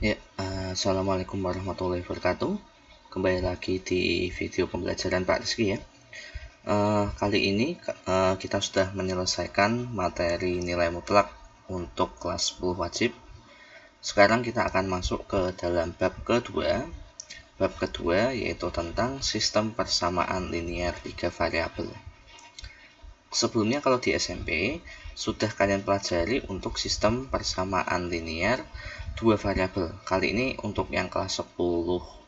Ya, Assalamualaikum warahmatullahi wabarakatuh. Kembali lagi di video pembelajaran Pak Rizky ya. Kali ini kita sudah menyelesaikan materi nilai mutlak untuk kelas 10 wajib. Sekarang kita akan masuk ke dalam bab kedua. Bab kedua yaitu tentang sistem persamaan linear 3 variabel. Sebelumnya kalau di SMP sudah kalian pelajari untuk sistem persamaan linear 2 variabel. Kali ini untuk yang kelas 10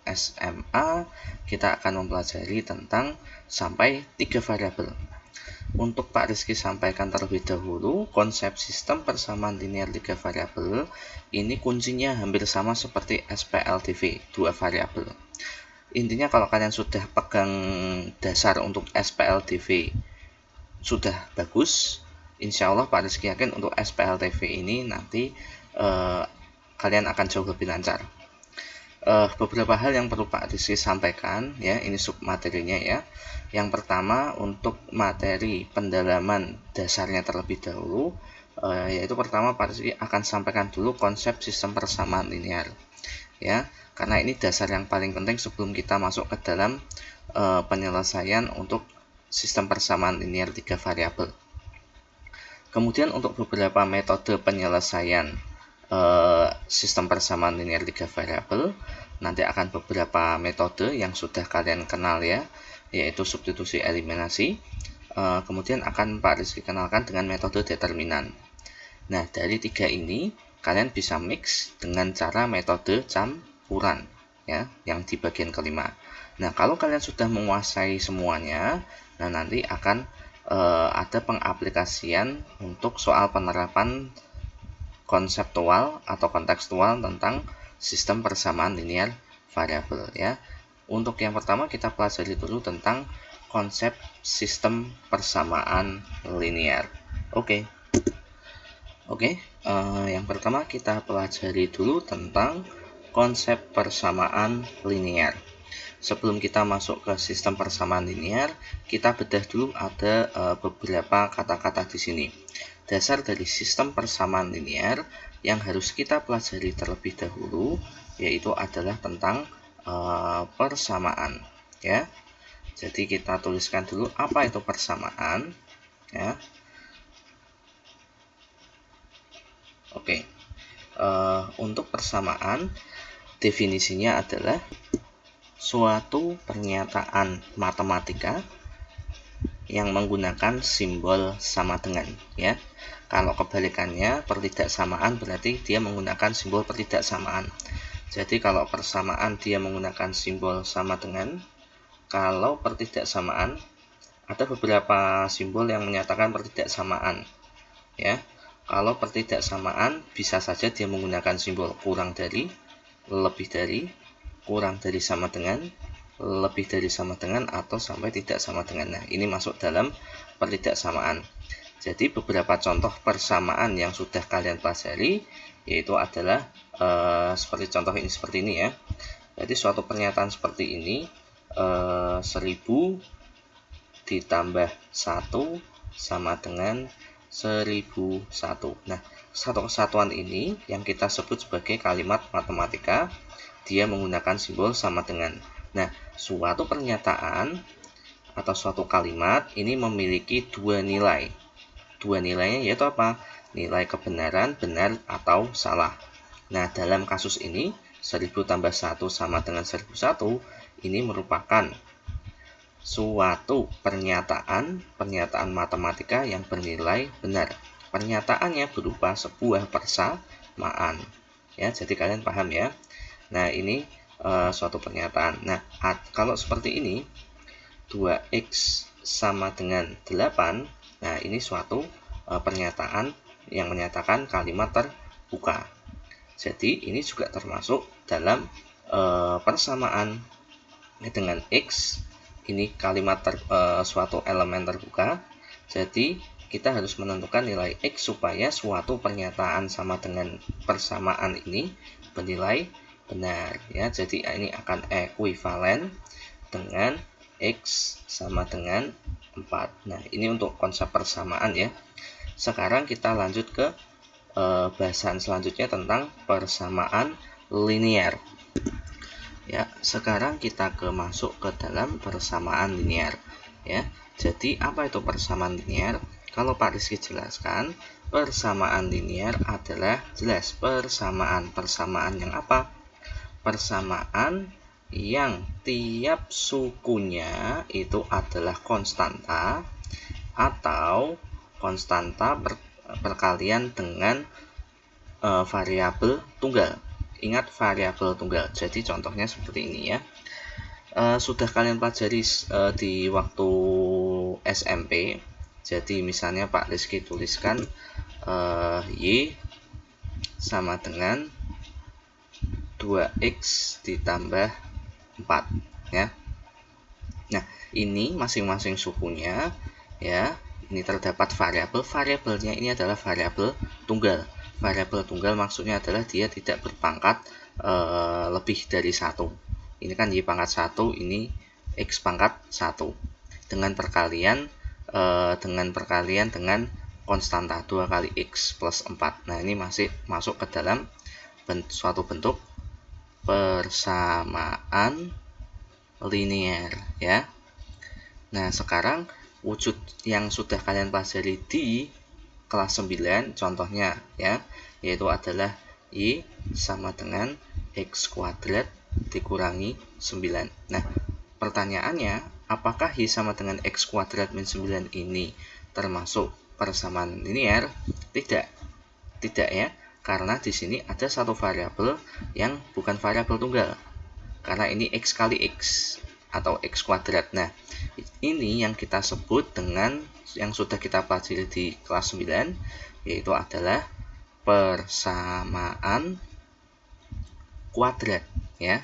SMA kita akan mempelajari tentang sampai 3 variabel. Untuk Pak Rizky sampaikan terlebih dahulu, konsep sistem persamaan linear 3 variabel ini kuncinya hampir sama seperti SPLDV 2 variabel. Intinya kalau kalian sudah pegang dasar untuk SPLDV sudah bagus, insya Allah Pak Rizky yakin untuk SPLDV ini nanti kalian akan jauh lebih lancar. Beberapa hal yang perlu Pak Rizky sampaikan ya, ini sub materinya ya. Yang pertama untuk materi pendalaman dasarnya terlebih dahulu, yaitu pertama Pak Rizky akan sampaikan dulu konsep sistem persamaan linear ya, karena ini dasar yang paling penting sebelum kita masuk ke dalam penyelesaian untuk sistem persamaan linear 3 variabel. Kemudian untuk beberapa metode penyelesaian sistem persamaan linear 3 variabel, nanti akan beberapa metode yang sudah kalian kenal ya, yaitu substitusi eliminasi. Kemudian akan Pak Rizky kenalkan dengan metode determinan. Nah, dari tiga ini kalian bisa mix dengan cara metode campuran ya, yang di bagian kelima. Nah, kalau kalian sudah menguasai semuanya, nah nanti akan ada pengaplikasian untuk soal penerapan konseptual atau kontekstual tentang sistem persamaan linear variabel ya. Untuk yang pertama kita pelajari dulu tentang konsep sistem persamaan linear. Oke, yang pertama kita pelajari dulu tentang konsep persamaan linear. Sebelum kita masuk ke sistem persamaan linear, kita bedah dulu ada beberapa kata-kata di sini. Dasar dari sistem persamaan linear yang harus kita pelajari terlebih dahulu yaitu adalah tentang persamaan ya. Jadi kita tuliskan dulu apa itu persamaan ya. Oke. Untuk persamaan definisinya adalah suatu pernyataan matematika yang menggunakan simbol sama dengan ya. Kalau kebalikannya pertidaksamaan berarti dia menggunakan simbol pertidaksamaan. Jadi kalau persamaan dia menggunakan simbol sama dengan, kalau pertidaksamaan ada beberapa simbol yang menyatakan pertidaksamaan ya. Kalau pertidaksamaan bisa saja dia menggunakan simbol kurang dari, lebih dari, kurang dari sama dengan, lebih dari sama dengan, atau sampai tidak sama dengan. Nah, ini masuk dalam pertidaksamaan. Jadi beberapa contoh persamaan yang sudah kalian pelajari yaitu adalah seperti contoh ini, seperti ini ya. Jadi suatu pernyataan seperti ini 1000 ditambah 1 sama dengan 1001. Nah, satu kesatuan ini yang kita sebut sebagai kalimat matematika, dia menggunakan simbol sama dengan. Nah, suatu pernyataan atau suatu kalimat ini memiliki dua nilai. Dua nilainya yaitu apa? Nilai kebenaran, benar atau salah. Nah, dalam kasus ini 1000 tambah 1 sama dengan 1001 ini merupakan suatu pernyataan matematika yang bernilai benar. Pernyataannya berupa sebuah persamaan ya, jadi kalian paham ya. Nah, ini suatu pernyataan. Nah, kalau seperti ini 2x sama dengan 8, nah ini suatu pernyataan yang menyatakan kalimat terbuka. Jadi ini juga termasuk dalam persamaan dengan x. Ini kalimat suatu elemen terbuka. Jadi kita harus menentukan nilai x supaya suatu pernyataan sama dengan persamaan ini bernilai benar ya. Jadi ini akan ekuivalen dengan x sama dengan 4. Nah, ini untuk konsep persamaan ya. Sekarang kita lanjut ke bahasan selanjutnya tentang persamaan linier. Ya, sekarang kita masuk ke dalam persamaan linier. Ya, jadi apa itu persamaan linier? Kalau Pak Rizky jelaskan, persamaan linier adalah jelas persamaan yang apa? Persamaan yang tiap sukunya itu adalah konstanta atau konstanta perkalian dengan variabel tunggal. Ingat variabel tunggal. Jadi contohnya seperti ini ya. Sudah kalian pelajari di waktu SMP. Jadi misalnya Pak Rizky tuliskan Y sama dengan 2X ditambah 4 ya. Nah, ini masing-masing sukunya ya. Ini terdapat variabelnya ini adalah variabel tunggal. Variabel tunggal maksudnya adalah dia tidak berpangkat lebih dari 1. Ini kan Y pangkat 1, ini X pangkat 1. Dengan perkalian dengan konstanta 2 kali X plus 4. Nah, ini masih masuk ke dalam suatu bentuk persamaan linier ya. Nah, sekarang wujud yang sudah kalian pelajari di kelas 9 contohnya ya, yaitu adalah Y sama dengan X kuadrat dikurangi 9. Nah, pertanyaannya, apakah Y sama dengan X kuadrat min 9 ini termasuk persamaan linier? Tidak ya, karena di sini ada satu variabel yang bukan variabel tunggal. Karena ini X kali X atau X kuadrat. Nah, ini yang kita sebut dengan yang sudah kita pelajari di kelas 9, yaitu adalah persamaan kuadrat ya.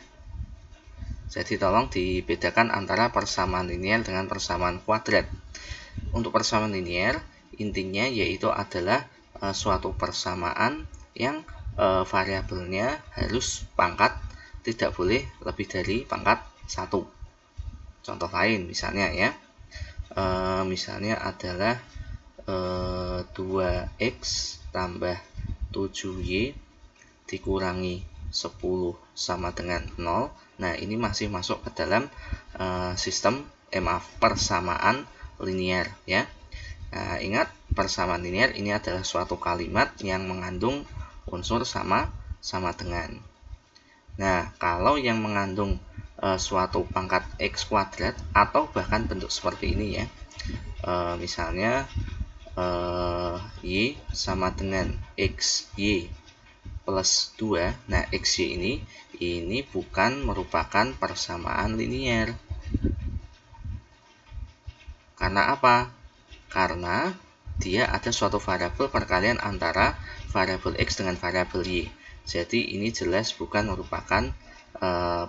Jadi tolong dibedakan antara persamaan linier dengan persamaan kuadrat. Untuk persamaan linier, intinya yaitu adalah suatu persamaan yang variabelnya harus pangkat, tidak boleh lebih dari pangkat 1. Contoh lain misalnya ya, misalnya adalah 2X tambah 7Y dikurangi 10 sama dengan 0. Nah, ini masih masuk ke dalam persamaan linier ya. Nah, ingat, persamaan linier ini adalah suatu kalimat yang mengandung unsur sama dengan. Nah, kalau yang mengandung suatu pangkat X kuadrat atau bahkan bentuk seperti ini ya, misalnya Y sama dengan XY plus 2. Nah, XY ini bukan merupakan persamaan linier. Karena apa? Karena dia ada suatu variabel perkalian antara variabel X dengan variabel Y. Jadi ini jelas bukan merupakan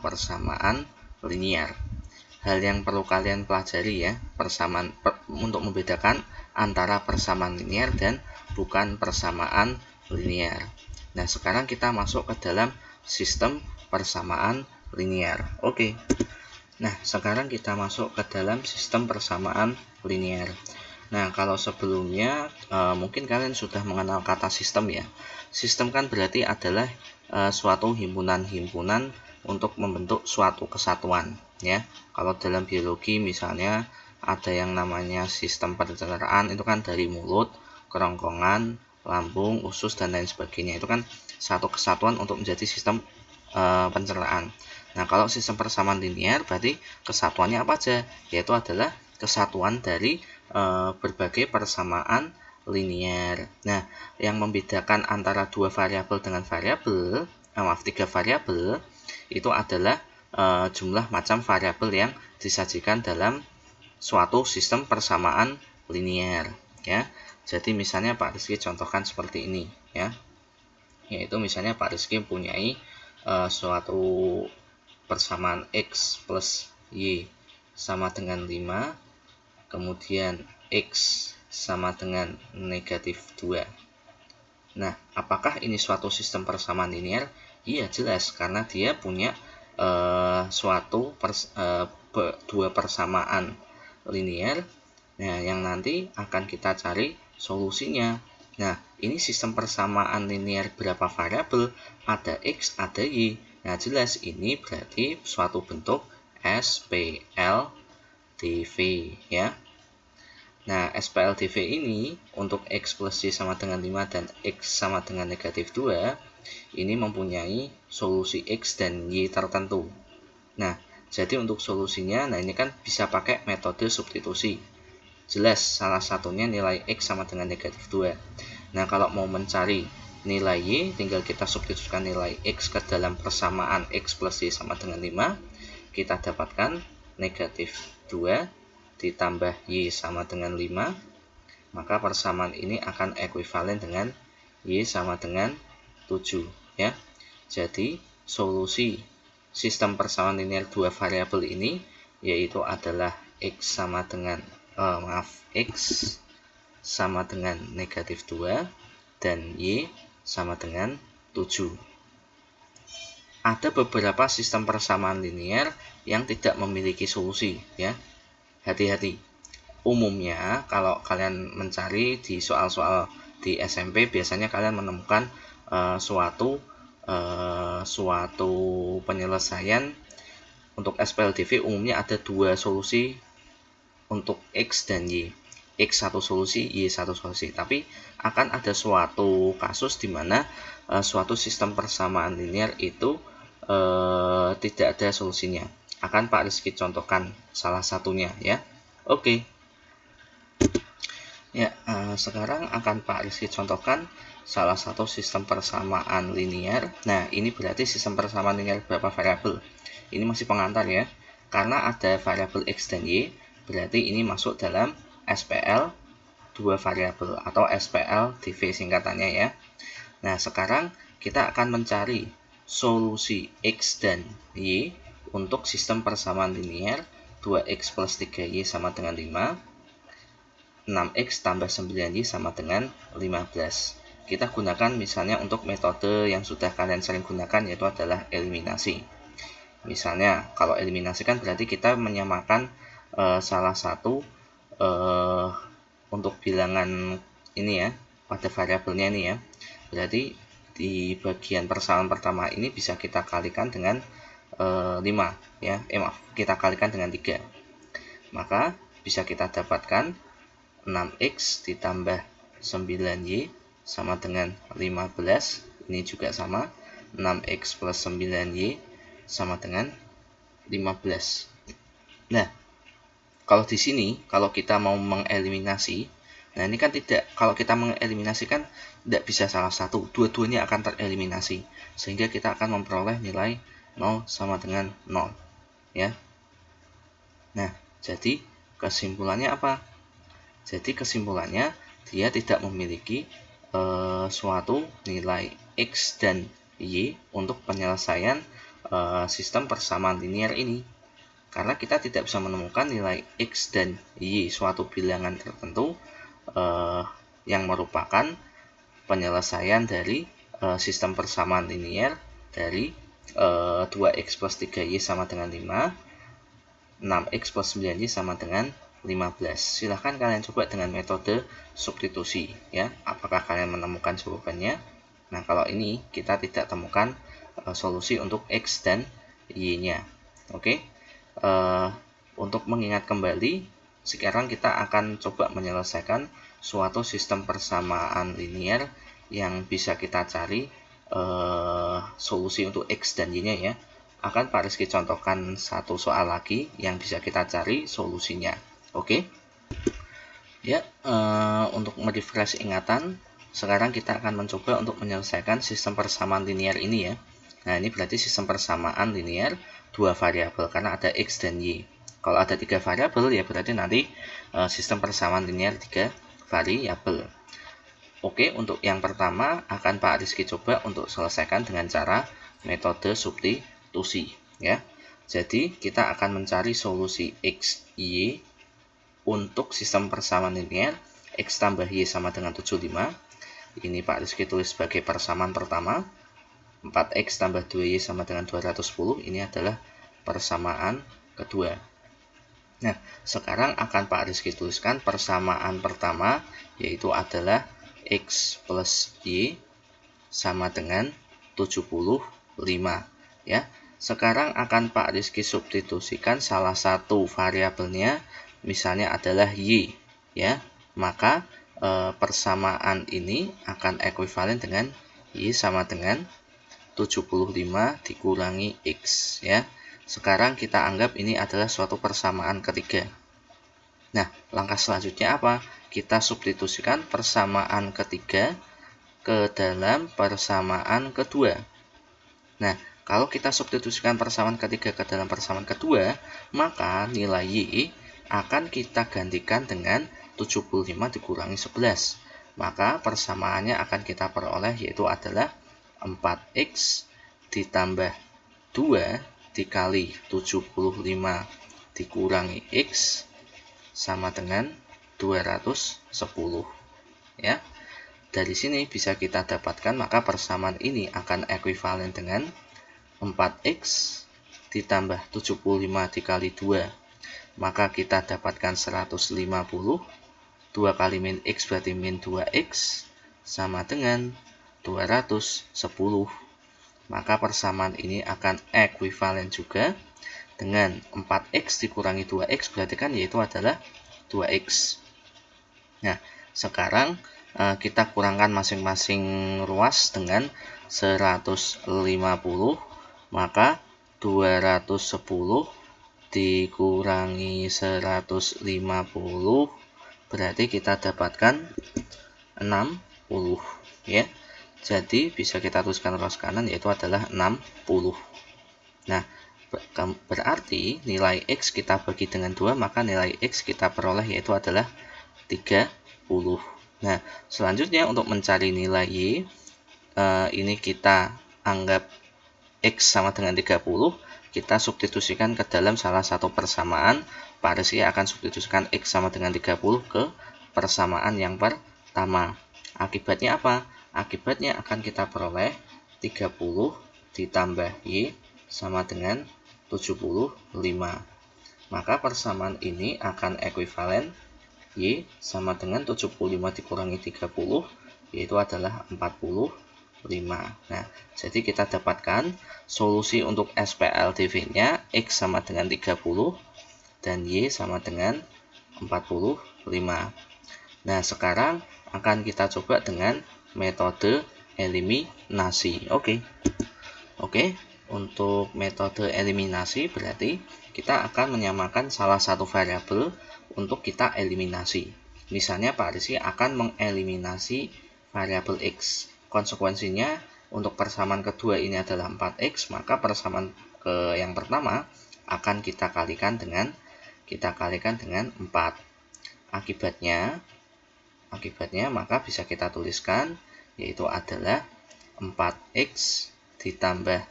persamaan linier. Hal yang perlu kalian pelajari ya, untuk membedakan antara persamaan linier dan bukan persamaan linier. Nah, sekarang kita masuk ke dalam sistem persamaan linier. Oke. Nah, sekarang kita masuk ke dalam sistem persamaan linier. Nah, kalau sebelumnya mungkin kalian sudah mengenal kata sistem ya. Sistem kan berarti adalah suatu himpunan-himpunan untuk membentuk suatu kesatuan ya. Kalau dalam biologi misalnya ada yang namanya sistem pencernaan, itu kan dari mulut, kerongkongan, lambung, usus dan lain sebagainya. Itu kan satu kesatuan untuk menjadi sistem pencernaan. Nah, kalau sistem persamaan linier berarti kesatuannya apa aja? Yaitu adalah kesatuan dari berbagai persamaan linier. Nah, yang membedakan antara dua variabel dengan variabel, tiga variabel itu adalah jumlah macam variabel yang disajikan dalam suatu sistem persamaan linier ya. Jadi misalnya Pak Rizky contohkan seperti ini ya. Yaitu misalnya Pak Rizky mempunyai suatu persamaan X plus Y sama dengan 5, kemudian X sama dengan negatif 2. Nah, apakah ini suatu sistem persamaan linier? Iya, jelas, karena dia punya dua persamaan linier. Nah, yang nanti akan kita cari solusinya. Nah, ini sistem persamaan linear berapa variabel? Ada X, ada Y. Nah, jelas ini berarti suatu bentuk SPLDV ya. Nah, SPLDV ini untuk X plus Y sama dengan 5 dan X sama dengan negatif 2, ini mempunyai solusi X dan Y tertentu. Nah, jadi untuk solusinya, nah ini kan bisa pakai metode substitusi. Jelas, salah satunya nilai X sama dengan negatif 2. Nah, kalau mau mencari nilai Y, tinggal kita substitusikan nilai X ke dalam persamaan X plus Y sama dengan 5. Kita dapatkan negatif 2 ditambah Y sama dengan 5. Maka persamaan ini akan ekuivalen dengan Y sama dengan 7. Ya. Jadi, solusi sistem persamaan linear dua variabel ini yaitu adalah X sama dengan X sama dengan negatif 2 dan Y sama dengan 7. Ada beberapa sistem persamaan linear yang tidak memiliki solusi ya. Hati-hati. Umumnya kalau kalian mencari di soal-soal di SMP biasanya kalian menemukan suatu penyelesaian untuk SPLDV umumnya ada dua solusi untuk X dan Y. X satu solusi, Y satu solusi. Tapi akan ada suatu kasus di mana suatu sistem persamaan linear itu tidak ada solusinya. Akan Pak Rizky contohkan salah satunya ya. Oke. Ya, sekarang akan Pak Rizky contohkan salah satu sistem persamaan linear. Nah, ini berarti sistem persamaan linear berapa variabel? Ini masih pengantar ya. Karena ada variabel X dan Y, berarti ini masuk dalam SPL dua variabel atau SPLDV singkatannya ya. Nah, sekarang kita akan mencari solusi X dan Y untuk sistem persamaan linear 2X plus 3Y sama dengan 5. 6X tambah 9Y sama dengan 15. Kita gunakan misalnya untuk metode yang sudah kalian sering gunakan yaitu adalah eliminasi. Misalnya kalau eliminasi kan berarti kita menyamakan salah satu untuk bilangan ini ya pada variabelnya ini ya. Berarti di bagian persamaan pertama ini bisa kita kalikan dengan 5 ya. Kita kalikan dengan 3. Maka bisa kita dapatkan 6X ditambah 9Y sama dengan 15. Ini juga sama. 6X plus 9Y sama dengan 15. Nah, kalau di sini, kalau kita mau mengeliminasi, nah ini kan tidak, kalau kita mengeliminasi kan tidak bisa salah satu, dua-duanya akan tereliminasi. Sehingga kita akan memperoleh nilai 0 sama dengan 0. Ya. Nah, jadi kesimpulannya apa? Jadi kesimpulannya dia tidak memiliki suatu nilai X dan Y untuk penyelesaian sistem persamaan linear ini. Karena kita tidak bisa menemukan nilai X dan Y suatu bilangan tertentu yang merupakan penyelesaian dari sistem persamaan linear dari 2X plus 3Y sama dengan 5, 6X plus 9Y sama dengan 15. Silahkan kalian coba dengan metode substitusi ya. Apakah kalian menemukan jawabannya? Nah, kalau ini kita tidak temukan solusi untuk X dan Y-nya. Oke. Untuk mengingat kembali, sekarang kita akan coba menyelesaikan suatu sistem persamaan linear yang bisa kita cari solusi untuk X dan Y-nya ya. Akan Pak Rizky contohkan satu soal lagi yang bisa kita cari solusinya. Oke. Ya, untuk merefresh ingatan, sekarang kita akan mencoba untuk menyelesaikan sistem persamaan linear ini ya. Nah, ini berarti sistem persamaan linear dua variabel karena ada X dan Y. Kalau ada 3 variabel ya berarti nanti sistem persamaan linear 3 variabel. Oke, untuk yang pertama akan Pak Rizky coba untuk selesaikan dengan cara metode substitusi ya. Jadi, kita akan mencari solusi X, Y untuk sistem persamaan linear X tambah Y sama dengan 75. Ini Pak Rizky tulis sebagai persamaan pertama. 4X tambah 2Y sama dengan 210. Ini adalah persamaan kedua. Nah, sekarang akan Pak Rizky tuliskan persamaan pertama, yaitu adalah X plus Y sama dengan 75 ya. Sekarang akan Pak Rizky substitusikan salah satu variabelnya, misalnya adalah Y ya. Maka persamaan ini akan ekuivalen dengan Y sama dengan 75 dikurangi X ya. Sekarang kita anggap ini adalah suatu persamaan ketiga. Nah, langkah selanjutnya apa? Kita substitusikan persamaan ketiga ke dalam persamaan kedua. Nah, kalau kita substitusikan persamaan ketiga ke dalam persamaan kedua, maka nilai Y akan kita gantikan dengan 75 dikurangi 11. Maka persamaannya akan kita peroleh yaitu adalah 4X ditambah 2 dikali 75 dikurangi X sama dengan 210 ya. Dari sini bisa kita dapatkan maka persamaan ini akan ekuivalen dengan 4X ditambah 75 dikali 2. Maka kita dapatkan 150. 2 kali min X berarti min 2X sama dengan 210. Maka persamaan ini akan ekuivalen juga dengan 4X dikurangi 2X berarti kan yaitu adalah 2X. Nah, sekarang kita kurangkan masing-masing ruas dengan 150, maka 210 dikurangi 150 berarti kita dapatkan 60 ya. Jadi bisa kita tuliskan ruas kanan yaitu adalah 60. Nah, berarti nilai X kita bagi dengan 2, maka nilai X kita peroleh yaitu adalah 30. Nah, selanjutnya untuk mencari nilai Y, ini kita anggap X sama dengan 30, kita substitusikan ke dalam salah satu persamaan. Pak Rizky akan substitusikan X sama dengan 30 ke persamaan yang pertama. Akibatnya apa? Akibatnya akan kita peroleh 30 ditambah Y sama dengan 75. Maka persamaan ini akan ekuivalen Y sama dengan 75 dikurangi 30 yaitu adalah 45. Nah, jadi kita dapatkan solusi untuk SPLTV-nya X sama dengan 30 dan Y sama dengan 45. Nah, sekarang akan kita coba dengan metode eliminasi. Oke. Untuk metode eliminasi berarti kita akan menyamakan salah satu variabel untuk kita eliminasi. Misalnya Pak Rizky akan mengeliminasi variabel X. Konsekuensinya untuk persamaan kedua ini adalah 4X, maka persamaan yang pertama akan kita kalikan dengan 4. Akibatnya maka bisa kita tuliskan yaitu adalah 4X ditambah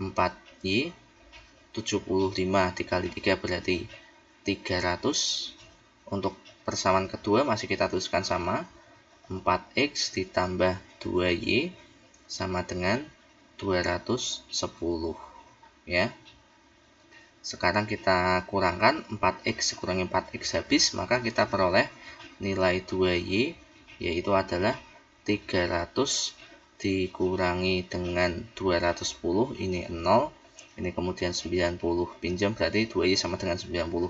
4Y 75 dikali 3 berarti 300. Untuk persamaan kedua masih kita tuliskan sama, 4X ditambah 2Y sama dengan 210 ya. Sekarang kita kurangkan 4X kurangi 4X habis, maka kita peroleh nilai 2Y yaitu adalah 300 dikurangi dengan 210, ini 0, ini kemudian 90 pinjam berarti 2Y sama dengan 90.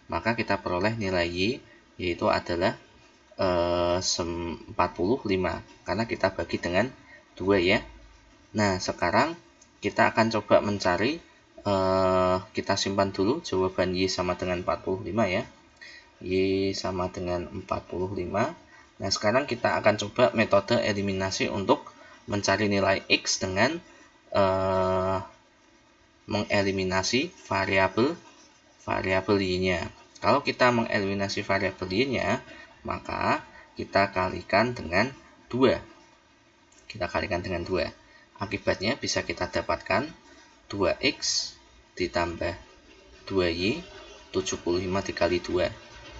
Maka kita peroleh nilai Y yaitu adalah 45 karena kita bagi dengan 2 ya. Nah, sekarang kita akan coba mencari, kita simpan dulu jawaban Y sama dengan 45 ya. Y sama dengan 45. Nah, sekarang kita akan coba metode eliminasi untuk mencari nilai X dengan mengeliminasi variabel Y-nya. Kalau kita mengeliminasi variabel Y-nya, maka kita kalikan dengan 2. Akibatnya bisa kita dapatkan 2X ditambah 2Y 75 dikali 2.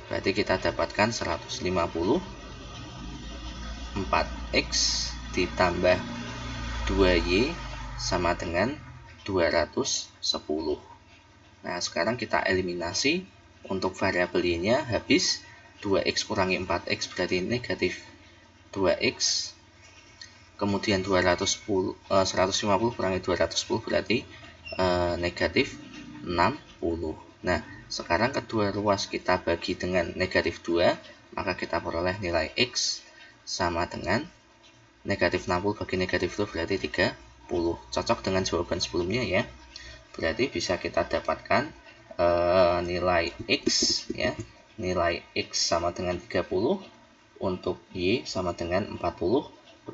Berarti kita dapatkan 150. 4X ditambah 2Y sama dengan 210. Nah, sekarang kita eliminasi. Untuk variabel Y-nya habis 2X kurangi 4X berarti negatif 2x, kemudian 150 kurangi 210 berarti negatif 60. Nah, sekarang kedua ruas kita bagi dengan negatif 2, maka kita peroleh nilai x sama dengan negatif 60 bagi negatif 2 berarti 30. Cocok dengan jawaban sebelumnya ya. Berarti bisa kita dapatkan nilai x ya. Nilai x sama dengan 30, untuk y sama dengan 45.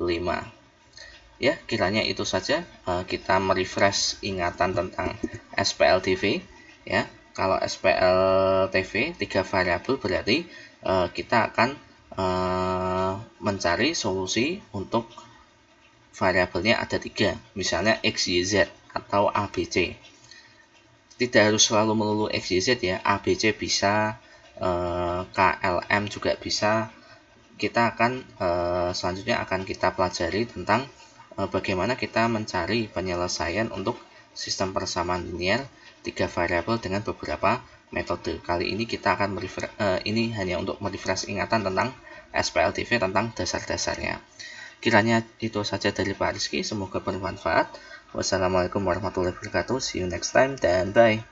Ya, kiranya itu saja kita merefresh ingatan tentang SPLTV ya. Kalau SPLTV 3 variabel berarti kita akan mencari solusi untuk variabelnya ada 3, misalnya x, y, z atau a, b, c. Tidak harus selalu melulu x, y, z ya, a, b, c bisa, k, l, m juga bisa. Kita akan selanjutnya akan kita pelajari tentang bagaimana kita mencari penyelesaian untuk sistem persamaan linear 3 variabel dengan beberapa metode. Kali ini kita akan ini hanya untuk merefresh ingatan tentang SPLTV, tentang dasar-dasarnya. Kiranya itu saja dari Pak Rizky, semoga bermanfaat. Wassalamualaikum warahmatullahi wabarakatuh. See you next time dan bye.